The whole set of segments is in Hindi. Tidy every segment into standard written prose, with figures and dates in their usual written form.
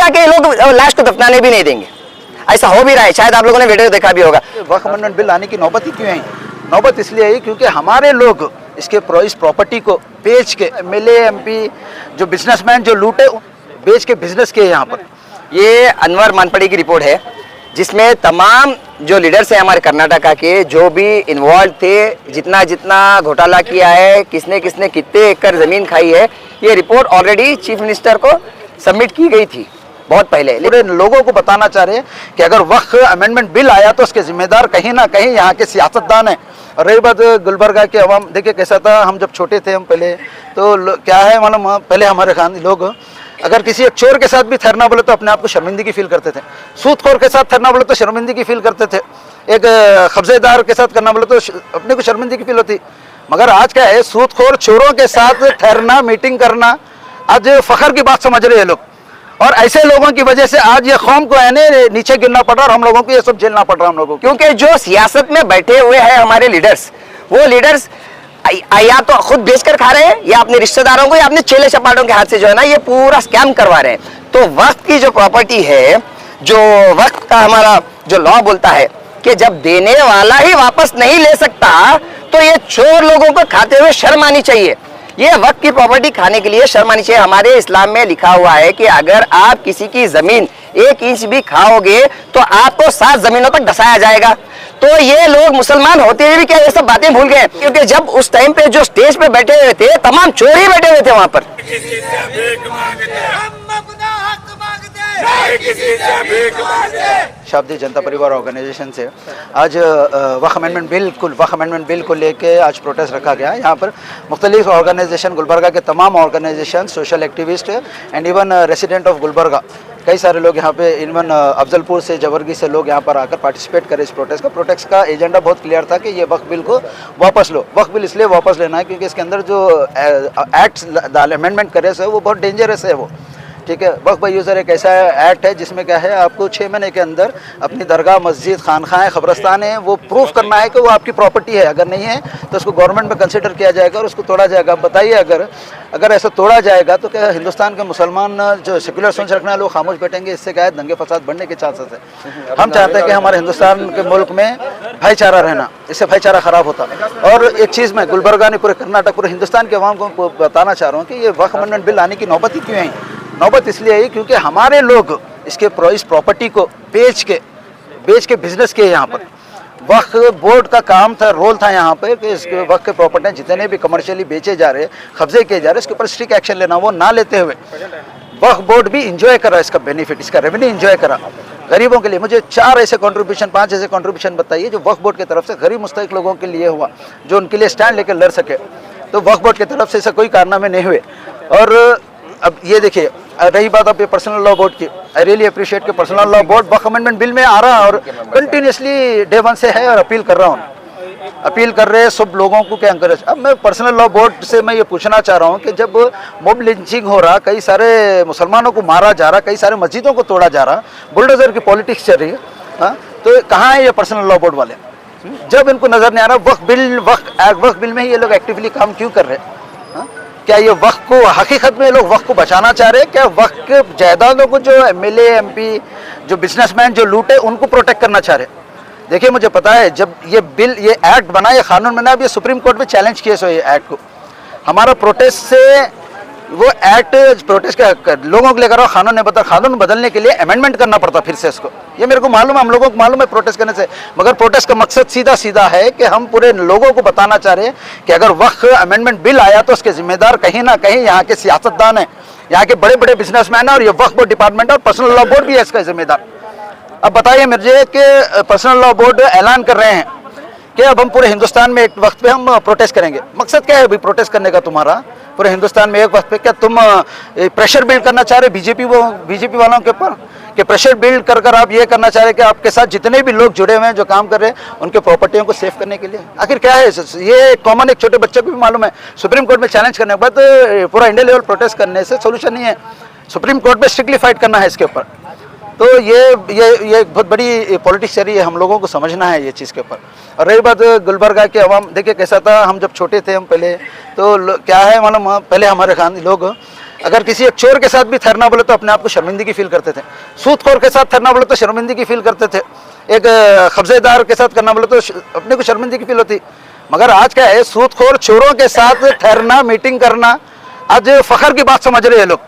करा के ये लोग लाश को दफनाने भी नहीं देंगे। ऐसा हो भी रहा है, शायद आप लोगों ने वीडियो देखा भी होगा। वक्फ अमेंडमेंट बिल आने की नौबत ही क्यों आई? नौबत इसलिए आई क्योंकि हमारे लोग इस प्रॉपर्टी को बेच के, एमएलए एमपी जो बिजनेसमैन जो लूटे बेच के बिजनेस किए यहाँ पर। ये अनवर मानपड़ी की रिपोर्ट है जिसमें तमाम जो लीडर्स हैं हमारे कर्नाटका के, जो भी इन्वॉल्व थे, जितना जितना घोटाला किया है, किसने किसने कितने एकड़ ज़मीन खाई है, ये रिपोर्ट ऑलरेडी चीफ मिनिस्टर को सबमिट की गई थी बहुत पहले। पूरे लोगों को बताना चाह रहे हैं कि अगर वक्फ अमेंडमेंट बिल आया तो उसके जिम्मेदार कहीं ना कहीं यहाँ के सियासतदान हैं। और रही बात गुलबर्गा के अवाम, देखिए कैसा था, हम जब छोटे थे, हम पहले तो क्या है मालूम, पहले हमारे खान लोग अगर किसी एक चोर के साथ भी ठहरना बोले तो अपने आप को शर्मिंदगी फील करते थे, सूदखोर के साथ ठहरना बोले तो शर्मिंदगी फील करते थे, एक कब्जेदार के साथ करना बोले तो अपने को शर्मिंदगी फील होती। मगर आज क्या है, सूदखोर चोरों के साथ ठहरना, मीटिंग करना आज फखर की बात समझ रहे हैं लोग। और ऐसे लोगों की वजह से आज ये कौम को है नीचे गिरना पड़ रहा और हम लोगों को ये सब झेलना पड़ रहा हम लोगों को। क्योंकि जो सियासत में बैठे हुए हैं हमारे लीडर्स, वो लीडर्स या तो खुद बेचकर खा रहे हैं या अपने रिश्तेदारों को या अपने चेले चपाटों के हाथ से जो है ना ये पूरा स्कैम करवा रहे हैं। तो वक्त की जो प्रॉपर्टी है, जो वक्त का हमारा जो लॉ बोलता है कि जब देने वाला ही वापस नहीं ले सकता तो ये चोर लोगों को खाते हुए शर्म आनी चाहिए। ये वक्त की प्रॉपर्टी खाने के लिए शर्म आनी चाहिए। हमारे इस्लाम में लिखा हुआ है कि अगर आप किसी की जमीन 1 इंच भी खाओगे तो आपको 7 जमीनों तक धसाया जाएगा। तो ये लोग मुसलमान होते हुए भी क्या ये सब बातें भूल गए? क्योंकि जब उस टाइम पे जो स्टेज पे बैठे हुए थे, तमाम चोर ही बैठे हुए थे वहां पर। शाब्दी जनता परिवार ऑर्गेनाइजेशन से आज वक्फ अमेंडमेंट बिल को लेके आज प्रोटेस्ट रखा गया। यहाँ पर मुख्तलिफ ऑर्गेनाइजेशन, गुलबर्गा के तमाम organisation, social activist and even resident of Gulbarga, कई सारे लोग यहाँ पे, इवन अफजलपुर से, जवर्गी से लोग यहाँ पर आकर पार्टिसिपेट करे इस प्रोटेस्ट का। प्रोटेस्ट का एजेंडा बहुत क्लियर था कि ये वक्फ बिल को वापस लो। वक्फ बिल इसलिए वापस लेना है क्योंकि इसके अंदर जो एक्ट्स अमेंडमेंट करे से वो बहुत डेंजरस है वो, ठीक है। वक्फ बाय यूज़र एक ऐसा एक्ट है जिसमें क्या है, आपको 6 महीने के अंदर अपनी दरगाह, मस्जिद, खानखाएँ, ख़बरस्तान है, वो प्रूफ करना है कि वो आपकी प्रॉपर्टी है। अगर नहीं है तो उसको गवर्नमेंट में कंसिडर किया जाएगा और उसको तोड़ा जाएगा। आप बताइए, अगर ऐसा तोड़ा जाएगा तो क्या हिंदुस्तान के मुसलमान जो सेकुलर सोच रखने वाले लोग खामोश बैठेंगे? इससे क्या है, दंगे फसाद बढ़ने के चांसेस है। हम चाहते हैं कि हमारे हिंदुस्तान के मुल्क में भाईचारा रहना, इससे भाईचारा ख़राब होता। और एक चीज़ मैं गुलबर्गा ने, पूरे कर्नाटक, पूरे हिंदुस्तान के अवाम को बताना चाह रहा हूँ कि ये वक्फ अमेंडमेंट बिल आने की नौबत ही क्यों आई? नौबत इसलिए आई क्योंकि हमारे लोग इस प्रॉपर्टी को बेच के बिजनेस किए यहाँ पर। वक्फ बोर्ड का काम था, रोल था यहाँ पे कि इसके वक्फ के प्रॉपर्टी जितने भी कमर्शियली बेचे जा रहे, कब्जे किए जा रहे, इसके ऊपर स्ट्रिक्ट एक्शन लेना। वो ना लेते हुए वक्फ बोर्ड भी इंजॉय करा इसका बेनिफिट, इसका रेवेन्यू इंजॉय करा गरीबों के लिए। मुझे 4 ऐसे कंट्रीब्यूशन, 5 ऐसे कंट्रीब्यूशन बताइए जो वक्फ बोर्ड की तरफ से गरीब मुस्तहिक लोगों के लिए हुआ, जो उनके लिए स्टैंड लेकर लड़ सके। तो वक्फ बोर्ड की तरफ से ऐसा कोई कारनामे नहीं हुए। और अब ये देखिए, रही बात अब ये पर्सनल लॉ बोर्ड की, आई रियली अप्रिशिएट कि पर्सनल लॉ बोर्ड वक्फ अमेंडमेंट बिल में आ रहा है और कंटिन्यूसली डे 1 से है और अपील कर रहा हूँ, अपील कर रहे हैं सब लोगों को क्या encourage। अब मैं पर्सनल लॉ बोर्ड से मैं ये पूछना चाह रहा हूँ कि जब मॉब लिंचिंग हो रहा, कई सारे मुसलमानों को मारा जा रहा, कई सारे मस्जिदों को तोड़ा जा रहा, बुलडोजर की पॉलिटिक्स चल रही है, तो कहाँ है ये पर्सनल लॉ बोर्ड वाले? जब इनको नजर नहीं आ रहा वक्फ बिल में ही ये लोग एक्टिवली काम क्यों कर रहे हैं? क्या ये वक्फ को, हकीकत में ये लोग वक्फ को बचाना चाह रहे हैं? क्या वक्फ के जायदादों को जो एमएलए एमपी, जो बिजनेसमैन जो लूटे, उनको प्रोटेक्ट करना चाह रहे हैं? देखिए, मुझे पता है जब ये बिल, ये एक्ट बना, ये कानून बना, अब ये सुप्रीम कोर्ट में चैलेंज किए सो ये एक्ट को। हमारा प्रोटेस्ट से वो एक्ट, प्रोटेस्ट का लोगों के लिए करो, कानून नहीं बता, कानून बदलने के लिए अमेंडमेंट करना पड़ता फिर से इसको। ये मेरे को मालूम है, हम लोगों को मालूम है प्रोटेस्ट करने से, मगर प्रोटेस्ट का मकसद सीधा है कि हम पूरे लोगों को बताना चाह रहे हैं कि अगर वक्फ अमेंडमेंट बिल आया तो उसके जिम्मेदार कहीं ना कहीं यहाँ के सियासतदान हैं, यहाँ के बड़े बड़े बिजनेसमैन हैं, और ये वक्फ बोर्ड डिपार्टमेंट और पर्सनल लॉ बोर्ड भी है इसका जिम्मेदार। अब बताइए मुझे कि पर्सनल लॉ बोर्ड ऐलान कर रहे हैं कि अब हम पूरे हिंदुस्तान में एक वक्त पे हम प्रोटेस्ट करेंगे। मकसद क्या है अभी प्रोटेस्ट करने का तुम्हारा पूरे हिंदुस्तान में एक वक्त पे? क्या तुम प्रेशर बिल्ड करना चाह रहे बीजेपी वालों के ऊपर, कि प्रेशर बिल्ड कर आप ये करना चाह रहे कि आपके साथ जितने भी लोग जुड़े हुए हैं, जो काम कर रहे हैं, उनके प्रॉपर्टियों को सेव करने के लिए? आखिर क्या है ये? कॉमन एक छोटे बच्चे को भी मालूम है, सुप्रीम कोर्ट में चैलेंज करने के बाद पूरा इंडिया लेवल प्रोटेस्ट करने से सोल्यूशन नहीं है। सुप्रीम कोर्ट में स्ट्रिक्टली फाइट करना है इसके ऊपर। तो ये एक बहुत बड़ी पॉलिटिक्स चल रही है, हम लोगों को समझना है ये चीज़ के ऊपर। और रही बात गुलबर्गा के अवाम, देखिए कैसा था, हम जब छोटे थे, हम पहले तो क्या है मालूम, पहले हमारे खान लोग अगर किसी एक चोर के साथ भी ठहरना बोले तो अपने आप को शर्मिंदगी फील करते थे, सूदखोर के साथ ठहरना बोले तो शर्मिंदगी फील करते थे, एक कब्जेदार के साथ करना बोले तो अपने को शर्मिंदगी फील होती। मगर आज क्या है, सूदखोर चोरों के साथ ठहरना, मीटिंग करना आज फखर की बात समझ रहे हैं लोग।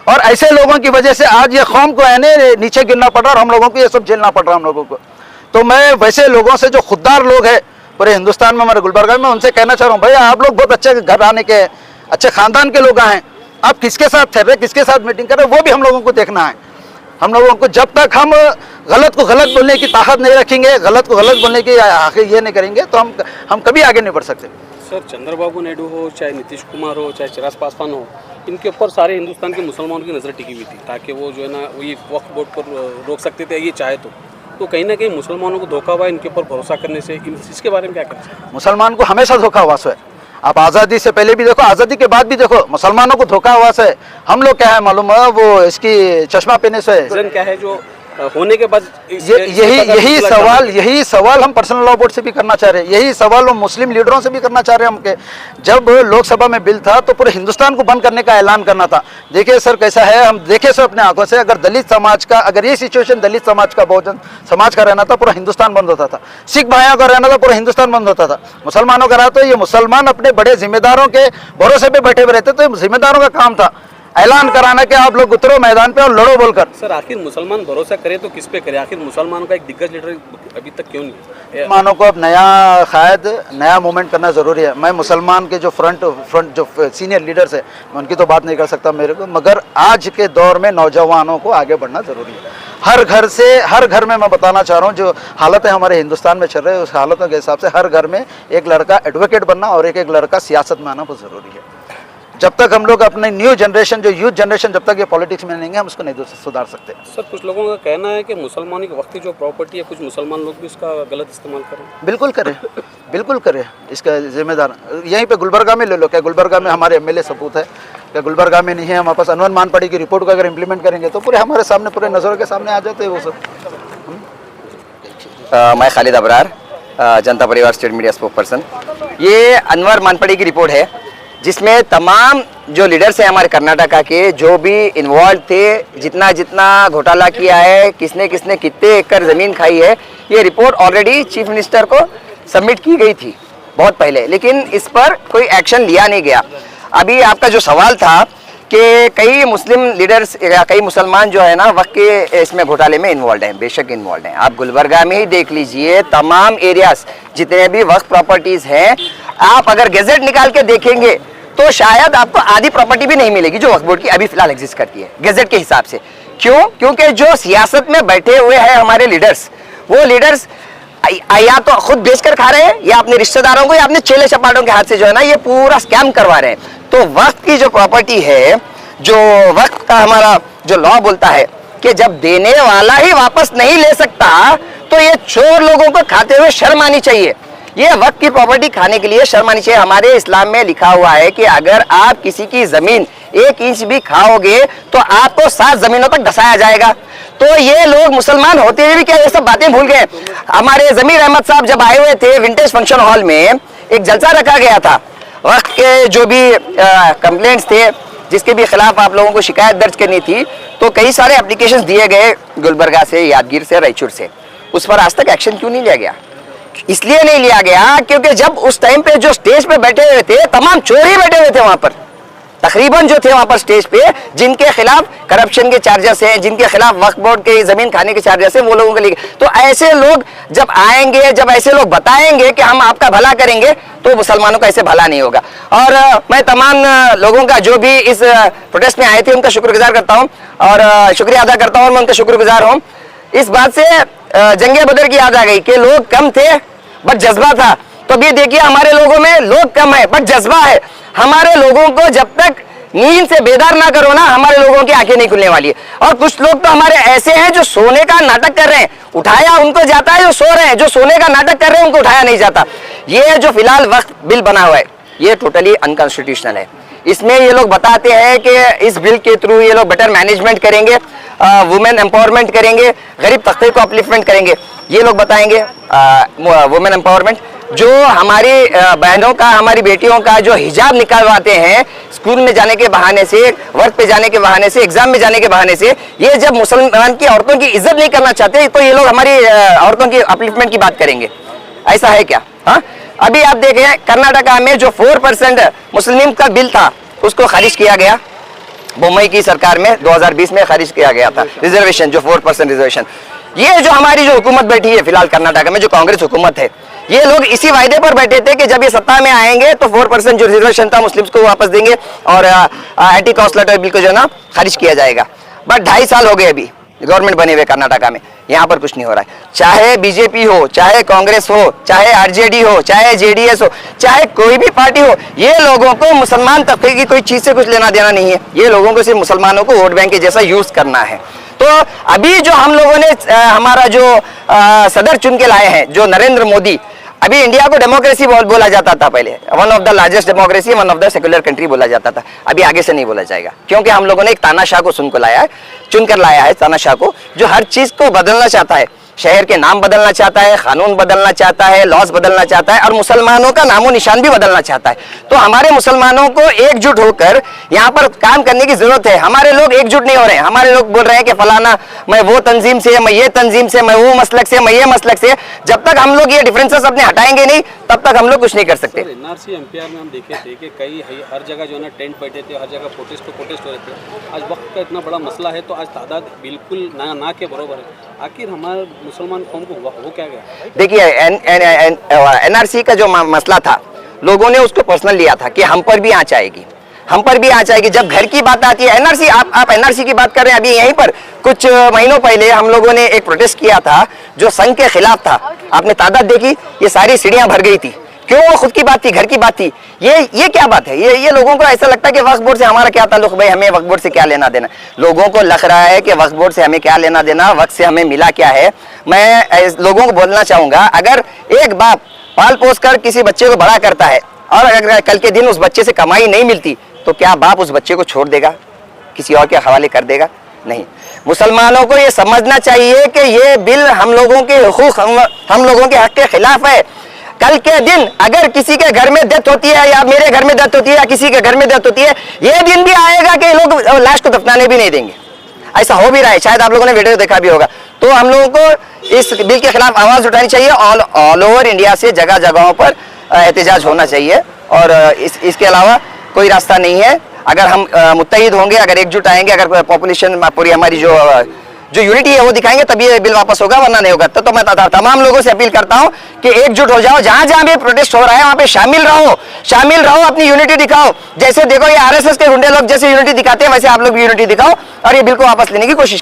और ऐसे लोगों की वजह से आज ये कौम को है नीचे गिरना पड़ रहा और हम लोगों को ये सब झेलना पड़ रहा हम लोगों को। तो मैं वैसे लोगों से जो खुददार लोग हैं पूरे हिंदुस्तान में, हमारे गुलबर्गा में, उनसे कहना चाह रहा हूँ, भैया आप लोग बहुत अच्छे घर आने के, अच्छे खानदान के लोग हैं, आप किसके साथ ठहर रहे, किसके साथ मीटिंग कर रहे, वो भी हम लोगों को देखना है। हम लोगों को जब तक हम गलत को गलत बोलने की ताकत नहीं रखेंगे, गलत को गलत बोलने की ये नहीं करेंगे तो हम कभी आगे नहीं बढ़ सकते। सर, चंद्रबाबू नायडू हो, चाहे नीतीश कुमार हो, चाहे चिराग पासवान हो, इनके ऊपर सारे हिंदुस्तान के मुसलमानों की नज़र टिकी हुई थी ताकि वो जो है ना वही वक्फ बोर्ड पर रोक सकते थे ये चाहे तो कहीं ना कहीं मुसलमानों को धोखा हुआ इनके ऊपर भरोसा करने से। इसके बारे में क्या कहते हैं? मुसलमान को हमेशा धोखा हुआ है। आप आज़ादी से पहले भी देखो, आज़ादी के बाद भी देखो, मुसलमानों को धोखा हुआ है। हम लोग क्या है मालूम है, वो इसकी चश्मा पहने से क्या है जो होने के बाद यही सवाल हम पर्सनल लॉ बोर्ड से भी करना चाह रहे हैं, यही सवाल हम मुस्लिम लीडरों से भी करना चाह रहे हैं। हमके जब लोकसभा में बिल था तो पूरे हिंदुस्तान को बंद करने का ऐलान करना था। देखिए सर कैसा है, हम देखे सर अपने आंखों से, अगर दलित समाज का, अगर ये सिचुएशन दलित समाज का, बहुजन समाज का रहना था, पूरा हिंदुस्तान बंद होता था। सिख भाइयों का रहना था, पूरा हिंदुस्तान बंद होता था। मुसलमानों का रहा तो ये मुसलमान अपने बड़े जिम्मेदारों के भरोसे पे बैठे हुए रहते, तो जिम्मेदारों का काम था ऐलान कराना कि आप लोग उतरो मैदान पे और लड़ो बोलकर। सर, आखिर मुसलमान भरोसा करे तो किस पे करे? आखिर मुसलमानों का एक दिग्गज लीडर अभी तक क्यों नहीं? मुसलमानों को अब नया मूवमेंट करना जरूरी है। मैं मुसलमान के जो फ्रंट जो सीनियर लीडर्स है उनकी तो बात नहीं कर सकता मेरे को, मगर आज के दौर में नौजवानों को आगे बढ़ना जरूरी है। हर घर में मैं बताना चाह रहा हूँ, जो हालत है हमारे हिंदुस्तान में चल रही है उस हालतों के हिसाब से हर घर में एक लड़का एडवोकेट बनना और एक लड़का सियासत में आना बहुत जरूरी है। जब तक हम लोग अपने न्यू जनरेशन, जो यूथ जनरेशन, जब तक ये पॉलिटिक्स में नहीं है, हम उसको नहीं सुधार सकते। सर, कुछ लोगों का कहना है कि मुसलमानों की वक्ती जो प्रॉपर्टी है, कुछ मुसलमान लोग भी उसका गलत इस्तेमाल करें। बिल्कुल करें, इसका जिम्मेदार यहीं पे गुलबर्गा में ले लो। क्या गुलबर्गा में हमारे एमएलए सबूत है? क्या गुलबर्गा में नहीं है? हमारे पास अनवर मानपड़ी की रिपोर्ट को अगर इम्प्लीमेंट करेंगे तो पूरे हमारे सामने, पूरे नज़रों के सामने आ जाते हैं वो सब। मैं खालिद अबरार, जनता परिवार स्टेट मीडिया स्पोक पर्सन। ये अनवर मानपड़ी की रिपोर्ट है जिसमें तमाम जो लीडर्स हैं हमारे कर्नाटका के, जो भी इन्वॉल्व थे, जितना घोटाला किया है, किसने कितने एकड़ ज़मीन खाई है, ये रिपोर्ट ऑलरेडी चीफ मिनिस्टर को सबमिट की गई थी बहुत पहले, लेकिन इस पर कोई एक्शन लिया नहीं गया। अभी आपका जो सवाल था कि कई मुस्लिम लीडर्स या कई मुसलमान जो है ना वक्त के इसमें घोटाले में इन्वॉल्व हैं, बेशक इन्वॉल्व हैं। आप गुलबर्गा में ही देख लीजिए, तमाम एरियाज जितने भी वक्त प्रॉपर्टीज़ हैं, आप अगर गैजेट निकाल के देखेंगे तो शायद आपको आधी प्रॉपर्टी भी नहीं मिलेगी जो वक्फ बोर्ड की अभी फिलहाल एग्जिस्ट करती है गैजेट के हिसाब से। क्यों? क्योंकि जो सियासत में बैठे हुए हैं हमारे लीडर्स, वो लीडर्स या तो खुद बेचकर खा रहे हैं या अपने रिश्तेदारों को या अपने चेले चपाटों के हाथ से जो है ना ये पूरा स्कैम करवा रहे हैं। तो वक्त की जो प्रॉपर्टी है, जो वक्त का हमारा जो लॉ बोलता है कि जब देने वाला ही वापस नहीं ले सकता तो ये चोर लोगों को खाते हुए शर्म आनी चाहिए। ये वक्त की प्रॉपर्टी खाने के लिए शर्म आनी चाहिए। हमारे इस्लाम में लिखा हुआ है कि अगर आप किसी की जमीन 1 इंच भी खाओगे तो आपको 7 जमीनों तक धसाया जाएगा। तो ये लोग मुसलमान होते हुए भी क्या ये सब बातें भूल गए? हमारे जमीर अहमद साहब जब आए हुए थे विंटेज फंक्शन हॉल में, एक जलसा रखा गया था, वक्त के जो भी कंप्लेंट्स थे जिसके भी खिलाफ आप लोगों को शिकायत दर्ज करनी थी, तो कई सारे एप्लीकेशंस दिए गए गुलबर्गा से, यादगीर से, रायचूर से। उस पर आज तक एक्शन क्यों नहीं लिया गया? इसलिए नहीं लिया गया क्योंकि जब उस टाइम पे जो स्टेज पे बैठे हुए थे तमाम चोर ही बैठे हुए थे वहां पर, तकरीबन जो थे वहां पर स्टेज पे, जिनके खिलाफ करप्शन के चार्जेस हैं, जिनके खिलाफ वक्फ बोर्ड के जमीन खाने के चार्जेस हैं, वो लोगों के लिए। तो ऐसे लोग जब आएंगे, जब ऐसे लोग बताएंगे कि हम आपका भला करेंगे, तो मुसलमानों का ऐसे भला नहीं होगा। और मैं तमाम लोगों का जो भी इस प्रोटेस्ट में आए थे उनका शुक्रगुजार करता हूँ और शुक्रिया अदा करता हूँ, मैं उनका शुक्रगुजार हूँ। इस बात से जंगे बदर की याद आ गई कि लोग कम थे बट जज्बा था। तो अभी देखिए हमारे लोगों में लोग कम है बट जज्बा है। हमारे लोगों को जब तक नींद से बेदार ना करो ना, हमारे लोगों की आंखें नहीं खुलने वाली है। और कुछ लोग तो हमारे ऐसे हैं जो सोने का नाटक कर रहे हैं, उठाया उनको जाता है, जो सो रहे हैं, जो सोने का नाटक कर रहे हैं उनको उठाया नहीं जाता। ये जो फिलहाल वक्त बिल बना हुआ है ये टोटली अनकॉन्स्टिट्यूशनल है। इसमें ये लोग बताते हैं कि इस बिल के थ्रू ये लोग बेटर मैनेजमेंट करेंगे, वुमेन एम्पावरमेंट करेंगे, गरीब तबके को अपलिफ्टमेंट करेंगे, ये लोग बताएंगे वुमेन एम्पावरमेंट। जो हमारी बहनों का, हमारी बेटियों का जो हिजाब निकालवाते हैं स्कूल में जाने के बहाने से, वर्क पे जाने के बहाने से, एग्जाम में जाने के बहाने से, ये जब मुसलमान की औरतों की इज्जत नहीं करना चाहते तो ये लोग हमारी औरतों की अपलिफ्टमेंट की बात करेंगे? ऐसा है क्या? हाँ, अभी आप देखें कर्नाटका में जो 4% मुस्लिम का बिल था उसको खारिज किया गया। मुंबई की सरकार में 2020 में खारिज किया गया था रिजर्वेशन, जो 4% रिजर्वेशन। ये जो हमारी जो हुकूमत बैठी है फिलहाल कर्नाटका में, जो कांग्रेस हुकूमत है, ये लोग इसी वायदे पर बैठे थे कि जब ये सत्ता में आएंगे तो 4% जो रिजर्वेशन था मुस्लिम्स को वापस देंगे और एंटी कॉन्सुलेटर बिल को जो है ना खारिज किया जाएगा। बट 2.5 साल हो गए अभी गवर्नमेंट बने हुए कर्नाटका में, यहाँ पर कुछ नहीं हो रहा है। चाहे बीजेपी हो, चाहे कांग्रेस हो, चाहे आरजेडी हो, चाहे जेडीएस हो, चाहे कोई भी पार्टी हो, ये लोगों को मुसलमान तबके की कोई चीज से कुछ लेना देना नहीं है। ये लोगों को सिर्फ मुसलमानों को वोट बैंक के जैसा यूज करना है। तो अभी जो हम लोगों ने हमारा जो सदर चुन के लाए हैं, जो नरेंद्र मोदी, अभी इंडिया को डेमोक्रेसी बोला जाता था पहले, one of the largest democracy, one of the secular country बोला जाता था। अभी आगे से नहीं बोला जाएगा, क्योंकि हम लोगों ने एक तानाशाह को चुनकर लाया है, तानाशाह को, जो हर चीज को बदलना चाहता है। शहर के नाम बदलना चाहता है, कानून बदलना चाहता है, लॉज बदलना चाहता है और मुसलमानों का नामो निशान भी बदलना चाहता है। तो हमारे मुसलमानों को एकजुट होकर यहाँ पर काम करने की जरूरत है। हमारे लोग एकजुट नहीं हो रहे हैं। हमारे लोग बोल रहे हैं कि फलाना मैं वो तंजीम से, मैं ये तंजीम से, मैं वो मसलक से, मैं ये मसलक से। जब तक हम लोग ये डिफरेंसेस अपने हटाएंगे नहीं, तब तक हम लोग कुछ नहीं कर सकते। एनआरसी एमपीआर में हम देखे थे कि कई हर जगह जो है ना टेंट बैठे थे, हर जगह प्रोटेस्ट हो रहे थे। आज वक्त का इतना बड़ा मसला है तो आज तादाद बिल्कुल ना के बराबर है। आखिर हमारे मुसलमान कौम को वो क्या गया? देखिए, एनआरसी का जो मसला था, लोगों ने उसको पर्सनल लिया था कि हम पर भी आंच आएगी, हम पर भी आंच आएगी। जब घर की बात आती है, एनआरसी, आप एनआरसी की बात कर रहे हैं। अभी यहीं पर कुछ महीनों पहले हम लोगों ने एक प्रोटेस्ट किया था जो संघ के खिलाफ था। आपने तादाद देखी, ये सारी सीढ़ियां भर गई थी। क्यों? वो खुद की बात थी, घर की बात थी। ये क्या बात है? ये लोगों को ऐसा लगता है कि वक्फ बोर्ड से हमारा क्या ताल्लुक, भाई हमें वक्फ बोर्ड से क्या लेना देना। लोगों को लग रहा है कि वक्फ बोर्ड से हमें क्या लेना देना, वक्फ से हमें मिला क्या है। मैं लोगों को बोलना चाहूंगा, अगर एक बाप पाल पोस कर किसी बच्चे को बड़ा करता है और अगर कल के दिन उस बच्चे से कमाई नहीं मिलती, तो क्या बाप उस बच्चे को छोड़ देगा, किसी और के हवाले कर देगा? नहीं। मुसलमानों को ये समझना चाहिए कि ये बिल हम लोगों के हुकूक, हम लोगों के हक के खिलाफ है। कल के दिन अगर किसी के घर में डेथ होती है, या मेरे घर में डेथ होती है, या किसी के घर में डेथ होती है, ये दिन भी आएगा कि लोग लाश को दफनाने भी नहीं देंगे। ऐसा हो भी रहा है, शायद आप लोगों ने वीडियो देखा भी होगा। तो हम लोगों को इस बिल के खिलाफ आवाज उठानी चाहिए। ऑल ओवर इंडिया से जगह जगहों पर एहतजाज होना चाहिए और इसके अलावा कोई रास्ता नहीं है। अगर हम मुत्तहिद होंगे, अगर एकजुट आएंगे, अगर पॉपुलेशन पूरी हमारी जो यूनिटी है वो दिखाएंगे, तभी ये बिल वापस होगा, वरना नहीं होगा। तो मैं तमाम लोगों से अपील करता हूं कि एकजुट हो जाओ। जहां जहां भी प्रोटेस्ट हो रहा है वहां पे शामिल रहो, अपनी यूनिटी दिखाओ। जैसे देखो ये आरएसएस के गुंडे लोग जैसे यूनिटी दिखाते हैं, वैसे आप लोग भी यूनिटी दिखाओ और ये बिल को वापस लेने की कोशिश की।